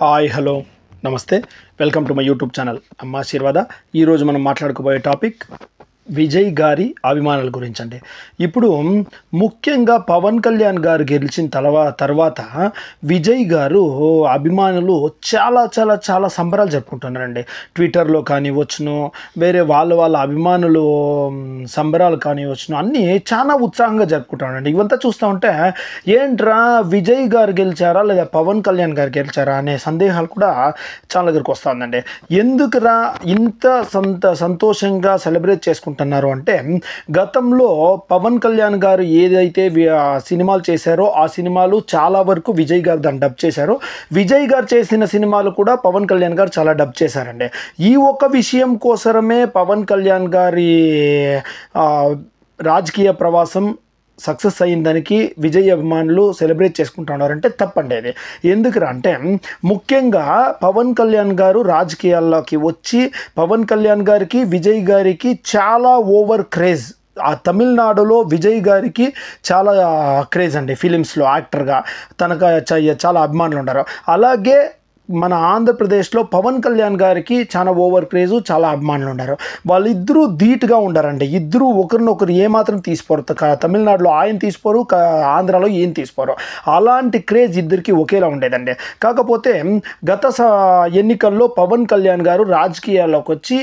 Hi hello నమస్తే welcome to my YouTube channel అమ్మ ఆశీర్వాద. ఈరోజు మనం మాట్లాడుకోబోయే టాపిక్ విజయ్ గారి అభిమానుల గురించి అండి. ఇప్పుడు ముఖ్యంగా పవన్ కళ్యాణ్ గారు గెలిచిన తర్వాత విజయ్ గారు అభిమానులు చాలా చాలా చాలా సంబరాలు జరుపుకుంటున్నారండి. ట్విట్టర్లో కానివచ్చును, వేరే వాళ్ళ అభిమానులు సంబరాలు కానివచ్చును, అన్నీ చాలా ఉత్సాహంగా జరుపుకుంటున్నారండి. ఇవంతా చూస్తూ ఉంటే ఏంట్రా విజయ్ గారు గెలిచారా లేదా పవన్ కళ్యాణ్ గారు గెలిచారా అనే సందేహాలు కూడా చాలా దగ్గరికి వస్తూ ఉందండి. ఎందుకురా ఇంత సంతోషంగా సెలబ్రేట్ చేసుకుంటున్నారు అంటే, గతంలో పవన్ కళ్యాణ్ గారు ఏదైతే సినిమాలు చేశారో ఆ సినిమాలు చాలా వరకు విజయ్ గారు దాన్ని డబ్ చేశారు. విజయ్ గారు చేసిన సినిమాలు కూడా పవన్ కళ్యాణ్ గారు చాలా డబ్ చేశారండి. ఈ ఒక్క విషయం కోసమే పవన్ కళ్యాణ్ గారి రాజకీయ ప్రవాసం సక్సెస్ అయ్యిందానికి విజయ్ అభిమానులు సెలబ్రేట్ చేసుకుంటున్నారంటే తప్పండి అది. ఎందుకురా అంటే, ముఖ్యంగా పవన్ కళ్యాణ్ గారు రాజకీయాల్లోకి వచ్చి పవన్ కళ్యాణ్ గారికి విజయ్ గారికి చాలా ఓవర్ క్రేజ్. ఆ తమిళనాడులో విజయ్ గారికి చాలా క్రేజ్ అండి. ఫిలిమ్స్లో యాక్టర్గా తనకు చాలా అభిమానులు ఉన్నారు. అలాగే మన ఆంధ్రప్రదేశ్లో పవన్ కళ్యాణ్ గారికి చాలా ఓవర్ క్రేజు, చాలా అభిమానులు ఉన్నారు. వాళ్ళిద్దరూ ధీటుగా ఉండారండి. ఇద్దరు ఒకరినొకరు ఏమాత్రం తీసిపోరు. తమిళనాడులో ఆయన తీసిపోరు, ఆంధ్రాలో ఈయన తీసిపోరు. అలాంటి క్రేజ్ ఇద్దరికి ఒకేలా ఉండేదండి. కాకపోతే గత ఎన్నికల్లో పవన్ కళ్యాణ్ గారు రాజకీయాల్లోకి వచ్చి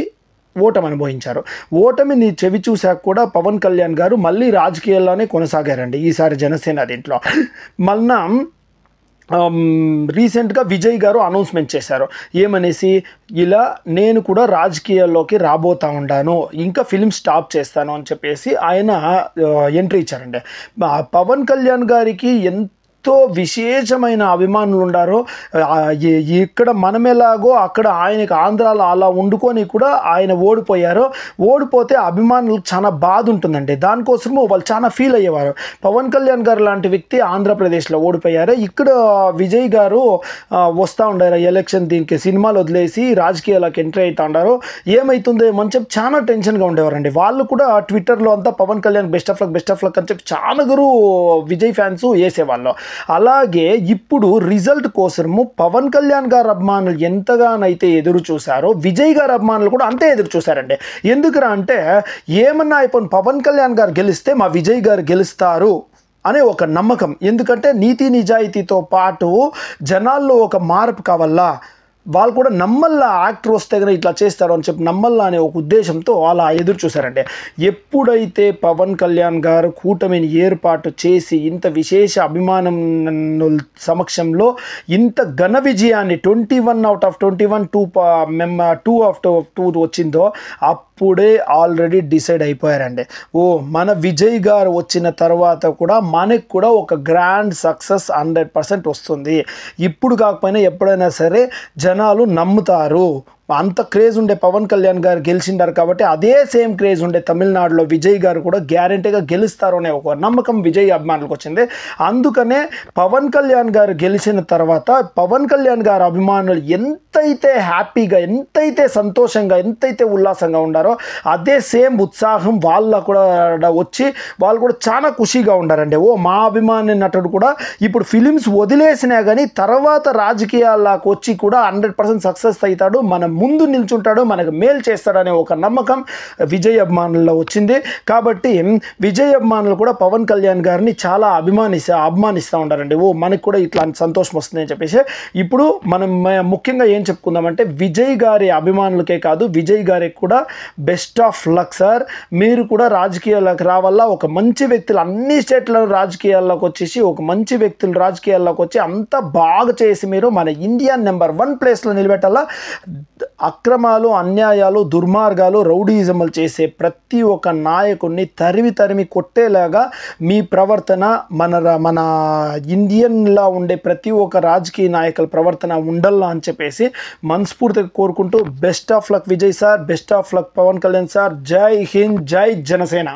ఓటమి అనుభవించారు. ఓటమిని చెవి చూశాక కూడా పవన్ కళ్యాణ్ గారు మళ్ళీ రాజకీయాల్లోనే కొనసాగారండి. ఈసారి జనసేన దీంట్లో మళ్ళా రీసెంట్గా విజయ్ గారు అనౌన్స్మెంట్ చేశారు. ఏమనేసి, ఇలా నేను కూడా రాజకీయాల్లోకి రాబోతా ఉన్నాను, ఇంకా ఫిల్మ్ స్టాప్ చేస్తాను అని చెప్పేసి ఆయన ఎంట్రీ ఇచ్చారండి. పవన్ కళ్యాణ్ గారికి ఎంతో విశేషమైన అభిమానులు ఉండారో, ఇక్కడ మనమేలాగో అక్కడ ఆయనకు ఆంధ్రాలో అలా వండుకొని కూడా ఆయన ఓడిపోయారు. ఓడిపోతే అభిమానులకు చాలా బాధ ఉంటుందండి. దానికోసము వాళ్ళు చాలా ఫీల్ అయ్యేవారు. పవన్ కళ్యాణ్ గారు లాంటి వ్యక్తి ఆంధ్రప్రదేశ్లో ఓడిపోయారు, ఇక్కడ విజయ్ గారు వస్తూ ఉండారు ఎలక్షన్, దీనికి సినిమాలు వదిలేసి రాజకీయాలకు ఎంట్రీ అవుతూ ఉండారు, ఏమవుతుందో ఏమని చెప్పి చాలా టెన్షన్గా ఉండేవారండి. వాళ్ళు కూడా ట్విట్టర్లో అంతా Pawan Kalyan best of luck అని చెప్పి చాలా విజయ్ ఫ్యాన్స్ వేసేవాళ్ళు. అలాగే ఇప్పుడు రిజల్ట్ కోసము పవన్ కళ్యాణ్ గారి అభిమానులు ఎంతగానైతే ఎదురు చూశారో విజయ్ గారి అభిమానులు కూడా అంతే ఎదురు చూశారండి. ఎందుకురా అంటే, ఏమన్నా అయిపోయిన పవన్ కళ్యాణ్ గారు గెలిస్తే మా విజయ్ గారు గెలుస్తారు అనే ఒక నమ్మకం. ఎందుకంటే నీతి నిజాయితీతో పాటు జనాల్లో ఒక మార్పు కావాలా, వాళ్ళు కూడా నమ్మల్లా యాక్టర్ వస్తే కనుక ఇట్లా చేస్తారు అని చెప్పి నమ్మల్లా అనే ఒక ఉద్దేశంతో అలా ఎదురు చూశారండి. ఎప్పుడైతే పవన్ కళ్యాణ్ గారు కూటమిని ఏర్పాటు చేసి ఇంత విశేష అభిమానం సమక్షంలో ఇంత ఘన విజయాన్ని 21/21 2 out of 2 వచ్చిందో అప్పుడే ఆల్రెడీ డిసైడ్ అయిపోయారండి. మన విజయ్ గారు వచ్చిన తర్వాత కూడా మనకు కూడా ఒక గ్రాండ్ సక్సెస్ 100% వస్తుంది. ఇప్పుడు కాకపోయినా ఎప్పుడైనా సరే జనాలు నమ్ముతారు. అంత క్రేజ్ ఉండే పవన్ కళ్యాణ్ గారు గెలిచిండారు కాబట్టి అదే సేమ్ క్రేజ్ ఉండే తమిళనాడులో విజయ్ గారు కూడా గ్యారంటీగా గెలుస్తారు అనే ఒక నమ్మకం విజయ్ అభిమానులకు వచ్చింది. అందుకనే పవన్ కళ్యాణ్ గారు గెలిచిన తర్వాత పవన్ కళ్యాణ్ గారు అభిమానులు ఎంతైతే హ్యాపీగా, ఎంతైతే సంతోషంగా, ఎంతైతే ఉల్లాసంగా ఉండారో అదే సేమ్ ఉత్సాహం వాళ్ళ కూడా వచ్చి వాళ్ళు కూడా చాలా ఖుషిగా ఉండారండి. మా అభిమాని నటుడు కూడా ఇప్పుడు ఫిలిమ్స్ వదిలేసినా కానీ తర్వాత రాజకీయాల్లోకి వచ్చి కూడా 100% సక్సెస్ అవుతాడు, మన ముందు నిల్చుంటాడు, మనకు మేలు చేస్తాడనే ఒక నమ్మకం విజయ్ అభిమానుల్లో వచ్చింది. కాబట్టి విజయ్ అభిమానులు కూడా పవన్ కళ్యాణ్ గారిని చాలా అభిమానిస్తూ ఉంటారండి. మనకు కూడా ఇట్లా సంతోషం వస్తుంది అని చెప్పేసి ఇప్పుడు మనం ముఖ్యంగా ఏం చెప్పుకుందామంటే, విజయ్ గారి అభిమానులకే కాదు విజయ్ గారికి కూడా బెస్ట్ ఆఫ్ లక్ సార్. మీరు కూడా రాజకీయాల్లోకి రావాలా, ఒక మంచి వ్యక్తులు అన్ని స్టేట్ల రాజకీయాల్లోకి వచ్చేసి ఒక మంచి వ్యక్తులు రాజకీయాల్లోకి వచ్చి అంతా బాగా చేసి మీరు మన ఇండియా నెంబర్ 1 ప్లేస్లో నిలబెట్టాలా. అక్రమాలు, అన్యాయాలు, దుర్మార్గాలు, రౌడీజములు చేసే ప్రతి ఒక్క నాయకుడిని తరిమి కొట్టేలాగా మీ ప్రవర్తన మన ఇండియన్లా ఉండే ప్రతి ఒక్క రాజకీయ నాయకుల ప్రవర్తన ఉండాలా అని చెప్పేసి మనస్ఫూర్తిగా కోరుకుంటూ best of luck Vijay sir, best of luck Pawan Kalyan sir. జై హింద్, జై జనసేన.